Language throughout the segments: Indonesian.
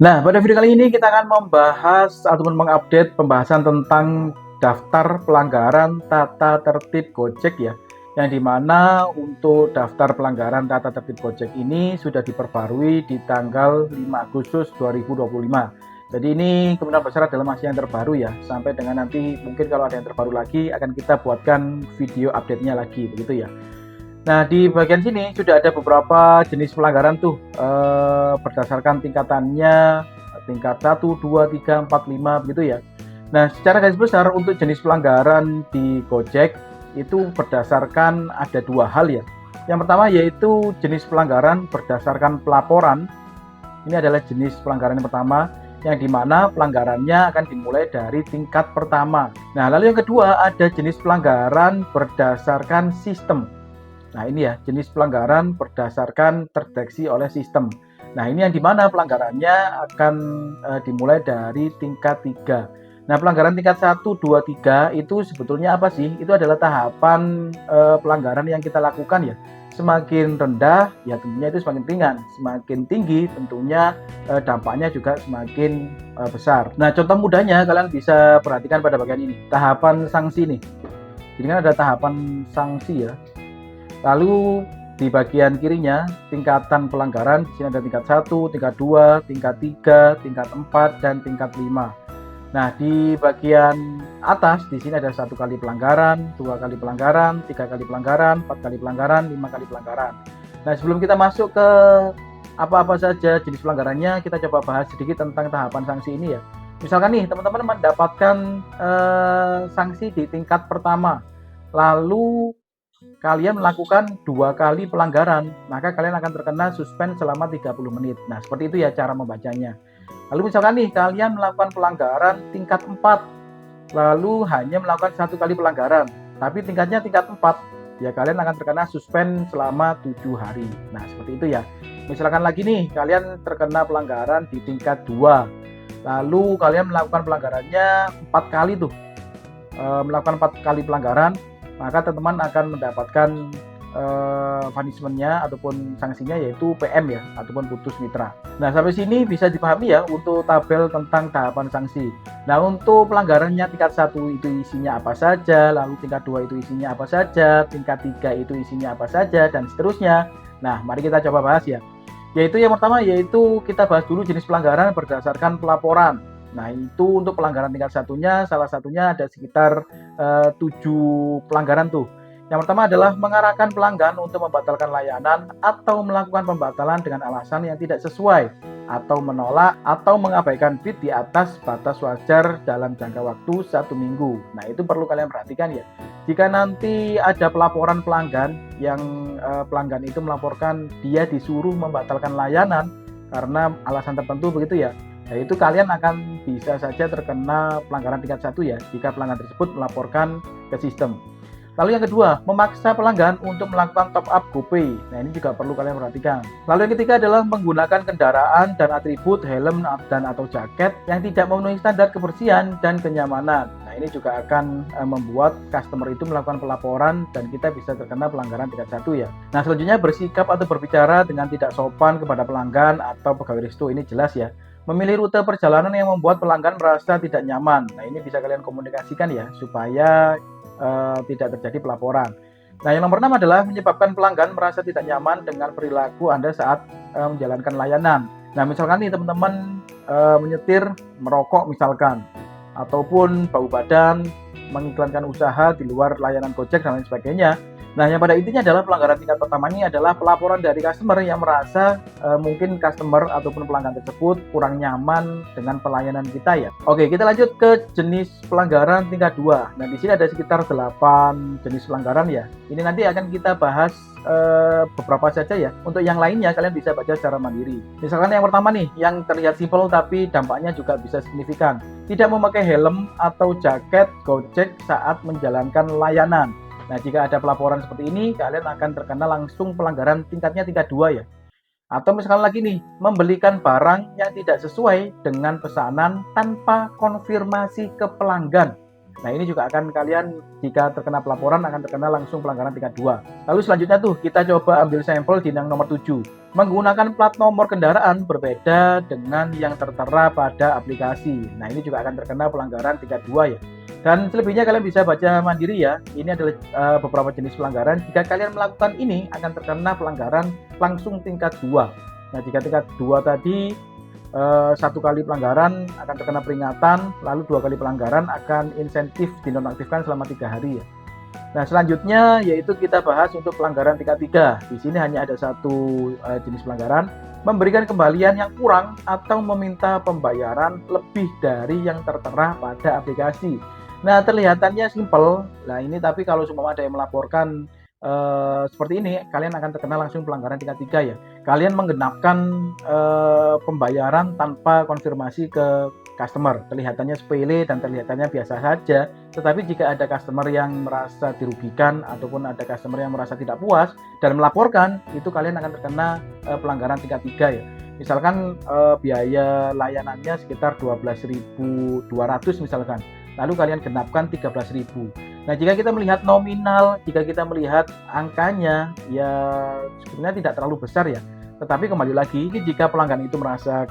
Nah, pada video kali ini kita akan membahas ataupun mengupdate pembahasan tentang daftar pelanggaran tata tertib Gojek ya. Yang dimana untuk daftar pelanggaran tata tertib Gojek ini sudah diperbarui di tanggal 5 Agustus 2025. Jadi ini kemungkinan besar adalah masih yang terbaru ya. Sampai dengan nanti mungkin kalau ada yang terbaru lagi akan kita buatkan video update-nya lagi begitu ya. Nah, di bagian sini sudah ada beberapa jenis pelanggaran tuh berdasarkan tingkatannya, tingkat 1, 2, 3, 4, 5 begitu ya. Nah, secara garis besar untuk jenis pelanggaran di Gojek itu berdasarkan ada dua hal ya. Yang pertama yaitu jenis pelanggaran berdasarkan pelaporan. Ini adalah jenis pelanggaran yang pertama, yang dimana pelanggarannya akan dimulai dari tingkat pertama. Nah, lalu yang kedua ada jenis pelanggaran berdasarkan sistem. Nah, ini ya, jenis pelanggaran berdasarkan terdeteksi oleh sistem. Nah, ini yang dimana pelanggarannya akan dimulai dari tingkat 3. Nah, pelanggaran tingkat 1, 2, 3 itu sebetulnya apa sih? Itu adalah tahapan pelanggaran yang kita lakukan ya. Semakin rendah, ya tentunya itu semakin ringan. Semakin tinggi, tentunya dampaknya juga semakin besar. Nah, contoh mudahnya kalian bisa perhatikan pada bagian ini. Tahapan sanksi nih. Jadi kan ada tahapan sanksi ya. Lalu di bagian kirinya tingkatan pelanggaran, di sini ada tingkat 1, tingkat 2, tingkat 3, tingkat 4 dan tingkat 5. Nah, di bagian atas di sini ada 1 kali pelanggaran, 2 kali pelanggaran, 3 kali pelanggaran, 4 kali pelanggaran, 5 kali pelanggaran. Nah, sebelum kita masuk ke apa-apa saja jenis pelanggarannya, kita coba bahas sedikit tentang tahapan sanksi ini ya. Misalkan nih, teman-teman mendapatkan sanksi di tingkat pertama, lalu kalian melakukan 2 kali pelanggaran, maka kalian akan terkena suspend selama 30 menit. Nah, seperti itu ya cara membacanya. Lalu misalkan nih, kalian melakukan pelanggaran tingkat 4, lalu hanya melakukan 1 kali pelanggaran, tapi tingkatnya tingkat 4, ya kalian akan terkena suspend selama 7 hari. Nah, seperti itu ya. Misalkan lagi nih, kalian terkena pelanggaran di tingkat 2, lalu kalian melakukan pelanggarannya 4 kali tuh, melakukan 4 kali pelanggaran, maka teman-teman akan mendapatkan punishment-nya ataupun sanksinya yaitu PM ya, ataupun putus mitra. Nah, sampai sini bisa dipahami ya untuk tabel tentang tahapan sanksi. Nah, untuk pelanggarannya tingkat 1 itu isinya apa saja, lalu tingkat 2 itu isinya apa saja, tingkat 3 itu isinya apa saja, dan seterusnya. Nah, mari kita coba bahas ya. Yaitu yang pertama yaitu kita bahas dulu jenis pelanggaran berdasarkan pelaporan. Nah, itu untuk pelanggaran tingkat satunya, salah satunya ada sekitar 7 pelanggaran tuh. Yang pertama adalah mengarahkan pelanggan untuk membatalkan layanan atau melakukan pembatalan dengan alasan yang tidak sesuai, atau menolak atau mengabaikan bid di atas batas wajar dalam jangka waktu 1 minggu. Nah, itu perlu kalian perhatikan ya. Jika nanti ada pelaporan pelanggan yang pelanggan itu melaporkan dia disuruh membatalkan layanan karena alasan tertentu begitu ya. Nah, itu kalian akan bisa saja terkena pelanggaran tingkat 1 ya, jika pelanggan tersebut melaporkan ke sistem. Lalu yang kedua, memaksa pelanggan untuk melakukan top up GoPay. Nah, ini juga perlu kalian perhatikan. Lalu yang ketiga adalah menggunakan kendaraan dan atribut helm dan atau jaket yang tidak memenuhi standar kebersihan dan kenyamanan. Nah, ini juga akan membuat customer itu melakukan pelaporan dan kita bisa terkena pelanggaran tingkat 1 ya. Nah, selanjutnya bersikap atau berbicara dengan tidak sopan kepada pelanggan atau pegawai resto. Ini jelas ya. Memilih rute perjalanan yang membuat pelanggan merasa tidak nyaman. Nah, ini bisa kalian komunikasikan ya, supaya tidak terjadi pelaporan. Nah, yang nomor 6 adalah menyebabkan pelanggan merasa tidak nyaman dengan perilaku Anda saat menjalankan layanan. Nah, misalkan nih teman-teman menyetir, merokok misalkan, ataupun bau badan, mengiklankan usaha di luar layanan Gojek dan lain sebagainya. Nah, yang pada intinya adalah pelanggaran tingkat pertama ini adalah pelaporan dari customer yang merasa mungkin customer ataupun pelanggan tersebut kurang nyaman dengan pelayanan kita ya. Oke, kita lanjut ke jenis pelanggaran tingkat 2. Nah, di sini ada sekitar 8 jenis pelanggaran ya. Ini nanti akan kita bahas beberapa saja ya. Untuk yang lainnya kalian bisa baca secara mandiri. Misalkan yang pertama nih, yang terlihat simpel tapi dampaknya juga bisa signifikan. Tidak memakai helm atau jaket Gojek saat menjalankan layanan. Nah, jika ada pelaporan seperti ini, kalian akan terkena langsung pelanggaran tingkatnya tingkat 2 ya. Atau misalkan lagi nih, membelikan barang yang tidak sesuai dengan pesanan tanpa konfirmasi ke pelanggan. Nah, ini juga akan kalian jika terkena pelaporan akan terkena langsung pelanggaran tingkat 2. Lalu selanjutnya tuh kita coba ambil sampel di yang nomor 7. Menggunakan plat nomor kendaraan berbeda dengan yang tertera pada aplikasi. Nah, ini juga akan terkena pelanggaran tingkat 2 ya. Dan selebihnya kalian bisa baca mandiri ya. Ini adalah beberapa jenis pelanggaran. Jika kalian melakukan ini akan terkena pelanggaran langsung tingkat 2. Nah, jika tingkat 2 tadi 1 kali pelanggaran akan terkena peringatan, lalu 2 kali pelanggaran akan insentif dinonaktifkan selama 3 hari ya. Nah, selanjutnya yaitu kita bahas untuk pelanggaran tingkat 3. Di sini hanya ada satu jenis pelanggaran, memberikan kembalian yang kurang atau meminta pembayaran lebih dari yang tertera pada aplikasi. Nah, terlihatannya simpel. Nah, ini tapi kalau semua ada yang melaporkan seperti ini, kalian akan terkena langsung pelanggaran tingkat 3 ya. Kalian menggenapkan pembayaran tanpa konfirmasi ke customer. Kelihatannya sepele dan terlihatannya biasa saja, tetapi jika ada customer yang merasa dirugikan ataupun ada customer yang merasa tidak puas dan melaporkan, itu kalian akan terkena pelanggaran tingkat 3 ya. Misalkan biaya layanannya sekitar 12.200 misalkan, lalu kalian genapkan 13.000. Nah, jika kita melihat nominal, jika kita melihat angkanya, ya sebenarnya tidak terlalu besar ya. Tetapi kembali lagi, ini jika pelanggan itu merasa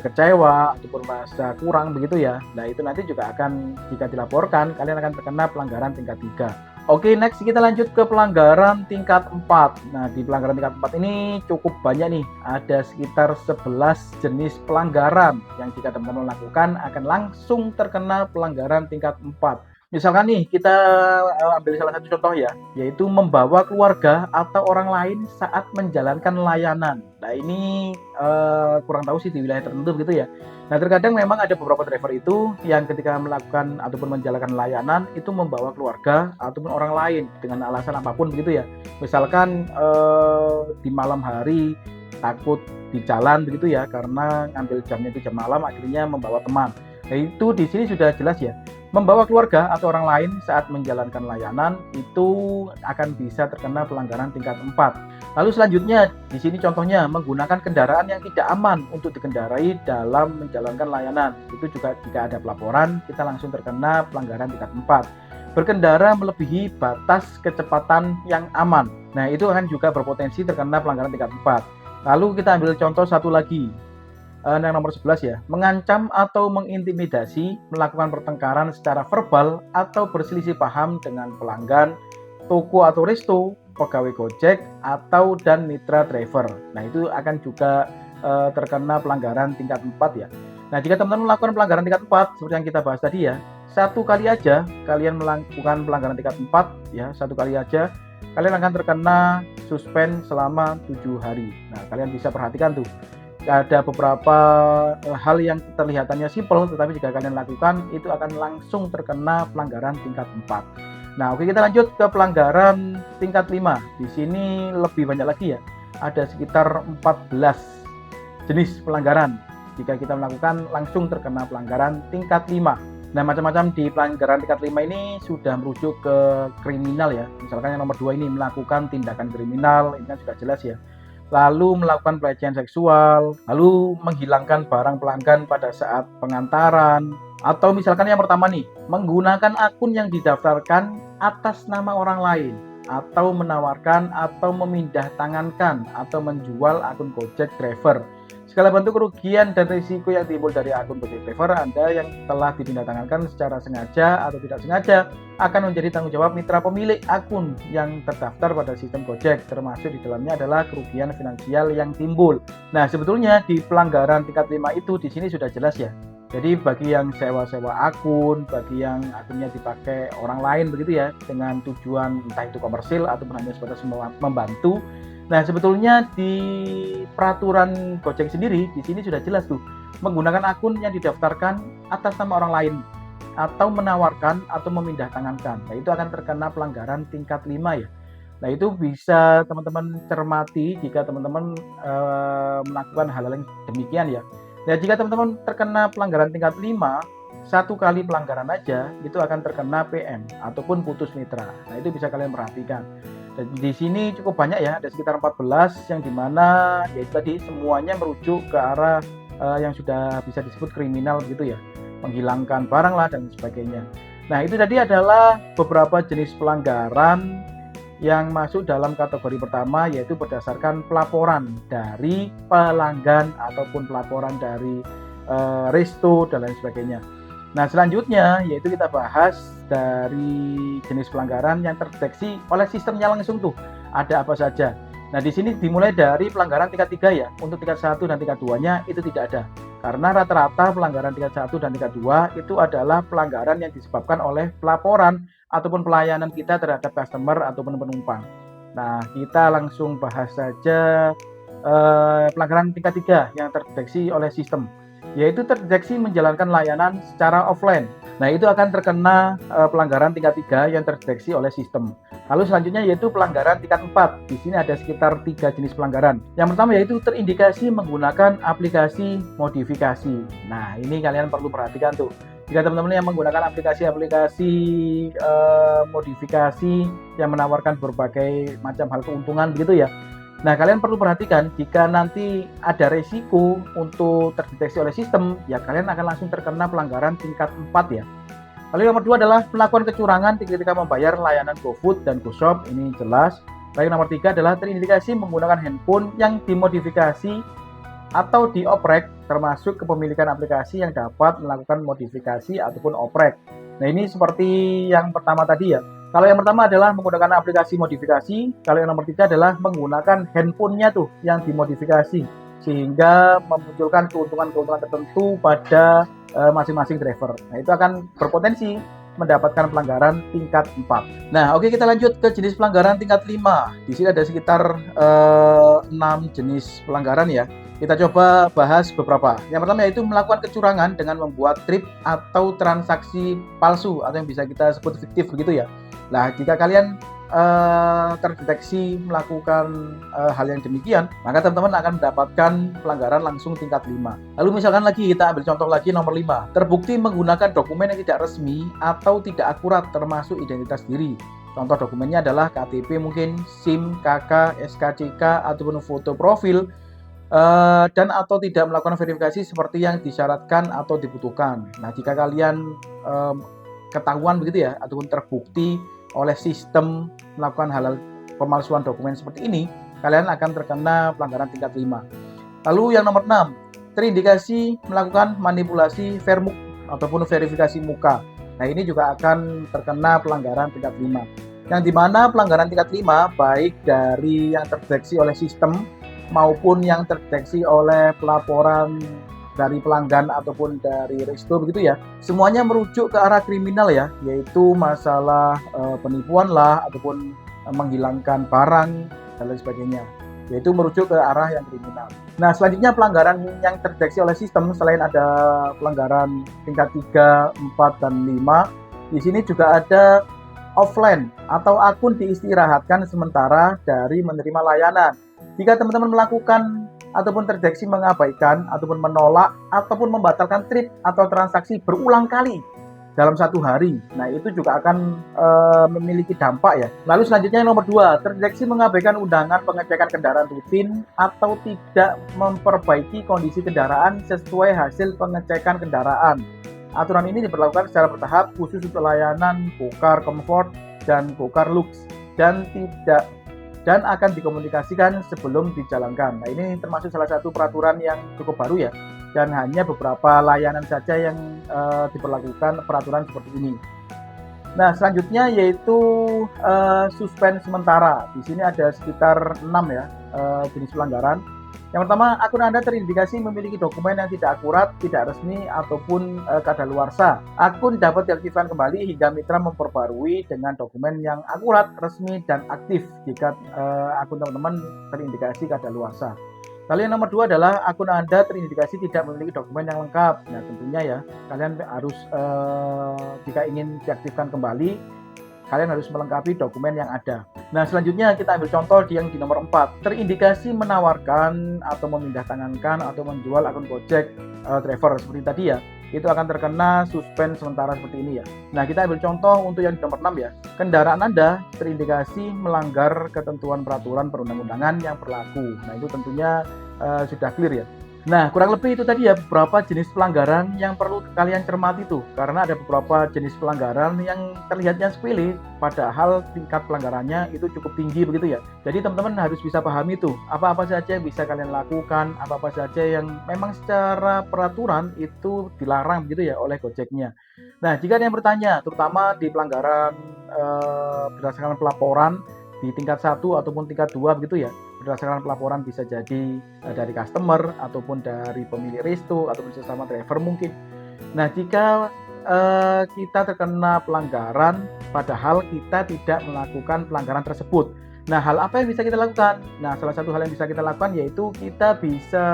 kecewa ataupun merasa kurang begitu ya, nah itu nanti juga akan, jika dilaporkan, kalian akan terkena pelanggaran tingkat 3. Oke, next kita lanjut ke pelanggaran tingkat 4. Nah, di pelanggaran tingkat 4 ini cukup banyak nih, ada sekitar 11 jenis pelanggaran yang jika teman-teman lakukan akan langsung terkena pelanggaran tingkat 4. Misalkan nih, kita ambil salah satu contoh ya, yaitu membawa keluarga atau orang lain saat menjalankan layanan. Nah, ini kurang tahu sih di wilayah tertentu begitu ya. Nah, terkadang memang ada beberapa driver itu yang ketika melakukan ataupun menjalankan layanan itu membawa keluarga ataupun orang lain dengan alasan apapun begitu ya. Misalkan di malam hari takut di jalan begitu ya, karena ngambil jamnya itu jam malam, akhirnya membawa teman. Nah, itu di sini sudah jelas ya. Membawa keluarga atau orang lain saat menjalankan layanan itu akan bisa terkena pelanggaran tingkat 4. Lalu selanjutnya di sini contohnya menggunakan kendaraan yang tidak aman untuk dikendarai dalam menjalankan layanan. Itu juga jika ada pelaporan kita langsung terkena pelanggaran tingkat 4. Berkendara melebihi batas kecepatan yang aman. Nah, itu akan juga berpotensi terkena pelanggaran tingkat 4. Lalu kita ambil contoh satu lagi. Yang nomor 11 ya, mengancam atau mengintimidasi, melakukan pertengkaran secara verbal atau berselisih paham dengan pelanggan, toko atau resto, pegawai Gojek atau dan mitra driver. Nah, itu akan juga terkena pelanggaran tingkat 4 ya. Nah, jika teman-teman melakukan pelanggaran tingkat 4 seperti yang kita bahas tadi ya, satu kali aja kalian melakukan pelanggaran tingkat 4 ya, satu kali aja kalian akan terkena suspend selama 7 hari. Nah, kalian bisa perhatikan tuh, ada beberapa hal yang terlihatannya simpel, tetapi jika kalian lakukan itu akan langsung terkena pelanggaran tingkat 4. Nah, oke, kita lanjut ke pelanggaran tingkat 5. Di sini lebih banyak lagi ya. Ada sekitar 14 jenis pelanggaran. Jika kita melakukan langsung terkena pelanggaran tingkat 5. Nah, macam-macam di pelanggaran tingkat 5 ini sudah merujuk ke kriminal ya. Misalkan yang nomor 2 ini melakukan tindakan kriminal, ini kan sudah jelas ya. Lalu melakukan pelecehan seksual, lalu menghilangkan barang pelanggan pada saat pengantaran, atau misalkan yang pertama nih, menggunakan akun yang didaftarkan atas nama orang lain, atau menawarkan atau memindah tangankan atau menjual akun Gojek driver. Segala bentuk kerugian dan risiko yang timbul dari akun Gojek driver Anda yang telah dipindahtangankan secara sengaja atau tidak sengaja akan menjadi tanggung jawab mitra pemilik akun yang terdaftar pada sistem Gojek, termasuk di dalamnya adalah kerugian finansial yang timbul. Nah, sebetulnya di pelanggaran tingkat 5 itu di sini sudah jelas ya. Jadi bagi yang sewa-sewa akun, bagi yang akunnya dipakai orang lain begitu ya, dengan tujuan entah itu komersil ataupun hanya sebatas membantu. Nah, sebetulnya di peraturan Gojek sendiri di sini sudah jelas tuh, menggunakan akun yang didaftarkan atas nama orang lain atau menawarkan atau memindah tangankan. Nah, itu akan terkena pelanggaran tingkat 5 ya. Nah, itu bisa teman-teman cermati jika teman-teman melakukan hal-hal yang demikian ya. Nah, jika teman-teman terkena pelanggaran tingkat 5, satu kali pelanggaran aja itu akan terkena PM ataupun putus mitra. Nah, itu bisa kalian perhatikan. Dan di sini cukup banyak ya, ada sekitar 14 yang dimana yaitu tadi semuanya merujuk ke arah yang sudah bisa disebut kriminal gitu ya, menghilangkan barang lah dan sebagainya. Nah, itu tadi adalah beberapa jenis pelanggaran yang masuk dalam kategori pertama, yaitu berdasarkan pelaporan dari pelanggan ataupun pelaporan dari resto dan lain sebagainya. Nah, selanjutnya yaitu kita bahas dari jenis pelanggaran yang terdeteksi oleh sistemnya langsung tuh. Ada apa saja. Nah, di sini dimulai dari pelanggaran tingkat 3 ya. Untuk tingkat 1 dan tingkat 2-nya itu tidak ada. Karena rata-rata pelanggaran tingkat 1 dan tingkat 2 itu adalah pelanggaran yang disebabkan oleh pelaporan ataupun pelayanan kita terhadap customer ataupun penumpang. Nah, kita langsung bahas saja pelanggaran tingkat 3 yang terdeteksi oleh sistem, yaitu terdeteksi menjalankan layanan secara offline. Nah, itu akan terkena pelanggaran tingkat 3 yang terdeteksi oleh sistem. Lalu selanjutnya yaitu pelanggaran tingkat 4. Di sini ada sekitar 3 jenis pelanggaran. Yang pertama yaitu terindikasi menggunakan aplikasi modifikasi. Nah, ini kalian perlu perhatikan tuh. Jika teman-teman yang menggunakan aplikasi-aplikasi modifikasi yang menawarkan berbagai macam hal keuntungan begitu ya. Nah, kalian perlu perhatikan jika nanti ada resiko untuk terdeteksi oleh sistem, ya kalian akan langsung terkena pelanggaran tingkat 4 ya. Lalu yang kedua adalah melakukan kecurangan ketika membayar layanan GoFood dan GoShop, ini jelas. Lalu yang nomor 3 adalah terindikasi menggunakan handphone yang dimodifikasi atau dioprek, termasuk kepemilikan aplikasi yang dapat melakukan modifikasi ataupun oprek. Nah, ini seperti yang pertama tadi ya. Kalau yang pertama adalah menggunakan aplikasi modifikasi, kalau yang nomor 3 adalah menggunakan handphonenya tuh yang dimodifikasi, sehingga memunculkan keuntungan-keuntungan tertentu pada masing-masing driver. Nah, itu akan berpotensi mendapatkan pelanggaran tingkat 4. Nah, oke, kita lanjut ke jenis pelanggaran tingkat 5. Di sini ada sekitar 6 jenis pelanggaran ya. Kita coba bahas beberapa. Yang pertama yaitu melakukan kecurangan dengan membuat trip atau transaksi palsu atau yang bisa kita sebut fiktif begitu ya. Nah, jika kalian terdeteksi melakukan hal yang demikian, maka teman-teman akan mendapatkan pelanggaran langsung tingkat 5. Lalu misalkan lagi kita ambil contoh lagi nomor 5, terbukti menggunakan dokumen yang tidak resmi atau tidak akurat termasuk identitas diri. Contoh dokumennya adalah KTP mungkin, SIM, KK, SKCK ataupun foto profil, dan atau tidak melakukan verifikasi seperti yang disyaratkan atau dibutuhkan. Nah, jika kalian ketahuan begitu ya ataupun terbukti oleh sistem melakukan hal pemalsuan dokumen seperti ini, kalian akan terkena pelanggaran tingkat 5. Lalu yang nomor 6, terindikasi melakukan manipulasi vermuk ataupun verifikasi muka. Nah, ini juga akan terkena pelanggaran tingkat 5. Yang dimana pelanggaran tingkat 5 baik dari yang terdeteksi oleh sistem maupun yang terdeteksi oleh pelaporan dari pelanggan ataupun dari resto begitu ya, semuanya merujuk ke arah kriminal ya, yaitu masalah penipuan lah ataupun menghilangkan barang dan lain sebagainya, yaitu merujuk ke arah yang kriminal. Nah, selanjutnya pelanggaran yang terdeteksi oleh sistem selain ada pelanggaran tingkat 3, 4, dan 5, di sini juga ada offline atau akun diistirahatkan sementara dari menerima layanan. Jika teman-teman melakukan ataupun terdeteksi mengabaikan ataupun menolak ataupun membatalkan trip atau transaksi berulang kali dalam satu hari, nah itu juga akan memiliki dampak ya. Lalu selanjutnya yang nomor 2, terdeteksi mengabaikan undangan pengecekan kendaraan rutin atau tidak memperbaiki kondisi kendaraan sesuai hasil pengecekan kendaraan. Aturan ini diberlakukan secara bertahap khusus untuk layanan GoCar Comfort dan GoCar Lux dan akan dikomunikasikan sebelum dijalankan. Nah, ini termasuk salah satu peraturan yang cukup baru ya, dan hanya beberapa layanan saja yang diberlakukan peraturan seperti ini. Nah, selanjutnya yaitu suspend sementara. Di sini ada sekitar 6 ya jenis pelanggaran. Yang pertama, akun Anda terindikasi memiliki dokumen yang tidak akurat, tidak resmi, ataupun kadaluarsa. Akun dapat diaktifkan kembali hingga mitra memperbarui dengan dokumen yang akurat, resmi, dan aktif jika akun teman-teman terindikasi kadaluarsa. Lalu yang nomor 2 adalah akun Anda terindikasi tidak memiliki dokumen yang lengkap. Nah, tentunya ya, kalian harus jika ingin diaktifkan kembali, kalian harus melengkapi dokumen yang ada. Nah, selanjutnya kita ambil contoh yang di nomor 4. Terindikasi menawarkan atau memindahtangankan atau menjual akun Gojek driver seperti tadi ya. Itu akan terkena suspend sementara seperti ini ya. Nah, kita ambil contoh untuk yang di nomor 6 ya. Kendaraan Anda terindikasi melanggar ketentuan peraturan perundang-undangan yang berlaku. Nah, itu tentunya sudah clear ya. Nah, kurang lebih itu tadi ya beberapa jenis pelanggaran yang perlu kalian cermati tuh. Karena ada beberapa jenis pelanggaran yang terlihatnya sepele, padahal tingkat pelanggarannya itu cukup tinggi begitu ya. Jadi teman-teman harus bisa pahami tuh, apa-apa saja yang bisa kalian lakukan, apa-apa saja yang memang secara peraturan itu dilarang begitu ya oleh Gojeknya. Nah, jika ada yang bertanya, terutama di pelanggaran berdasarkan pelaporan di tingkat 1 ataupun tingkat 2 begitu ya, berdasarkan pelaporan bisa jadi dari customer ataupun dari pemilik resto ataupun sesama driver mungkin. Nah, jika kita terkena pelanggaran padahal kita tidak melakukan pelanggaran tersebut. Nah, hal apa yang bisa kita lakukan? Nah, salah satu hal yang bisa kita lakukan yaitu kita bisa,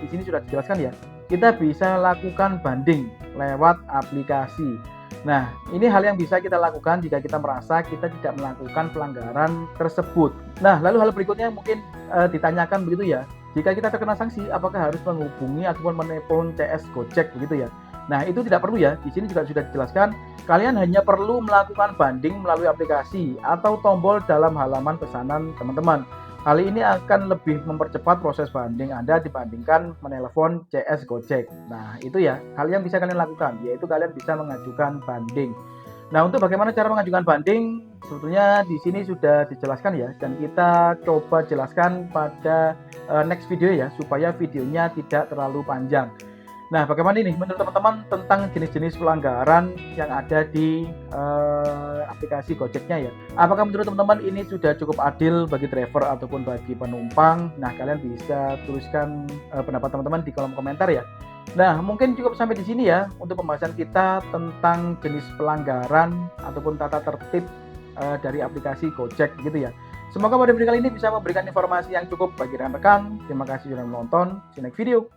di sini sudah dijelaskan ya, kita bisa lakukan banding lewat aplikasi. Nah, ini hal yang bisa kita lakukan jika kita merasa kita tidak melakukan pelanggaran tersebut. Nah, lalu hal berikutnya mungkin ditanyakan begitu ya, jika kita terkena sanksi, apakah harus menghubungi ataupun menelpon CS Gojek begitu ya? Nah, itu tidak perlu ya. Di sini juga sudah dijelaskan, kalian hanya perlu melakukan banding melalui aplikasi atau tombol dalam halaman pesanan teman-teman. Hal ini akan lebih mempercepat proses banding Anda dibandingkan menelpon CS Gojek. Nah, itu ya hal yang bisa kalian lakukan, yaitu kalian bisa mengajukan banding. Nah, untuk bagaimana cara mengajukan banding, sebetulnya di sini sudah dijelaskan ya, dan kita coba jelaskan pada next video ya, supaya videonya tidak terlalu panjang. Nah, bagaimana ini menurut teman-teman tentang jenis-jenis pelanggaran yang ada di aplikasi Gojeknya ya? Apakah menurut teman-teman ini sudah cukup adil bagi driver ataupun bagi penumpang? Nah, kalian bisa tuliskan pendapat teman-teman di kolom komentar ya. Nah, mungkin cukup sampai di sini ya untuk pembahasan kita tentang jenis pelanggaran ataupun tata tertib dari aplikasi Gojek gitu ya. Semoga pada video kali ini bisa memberikan informasi yang cukup bagi rekan-rekan. Terima kasih sudah menonton. See you next video.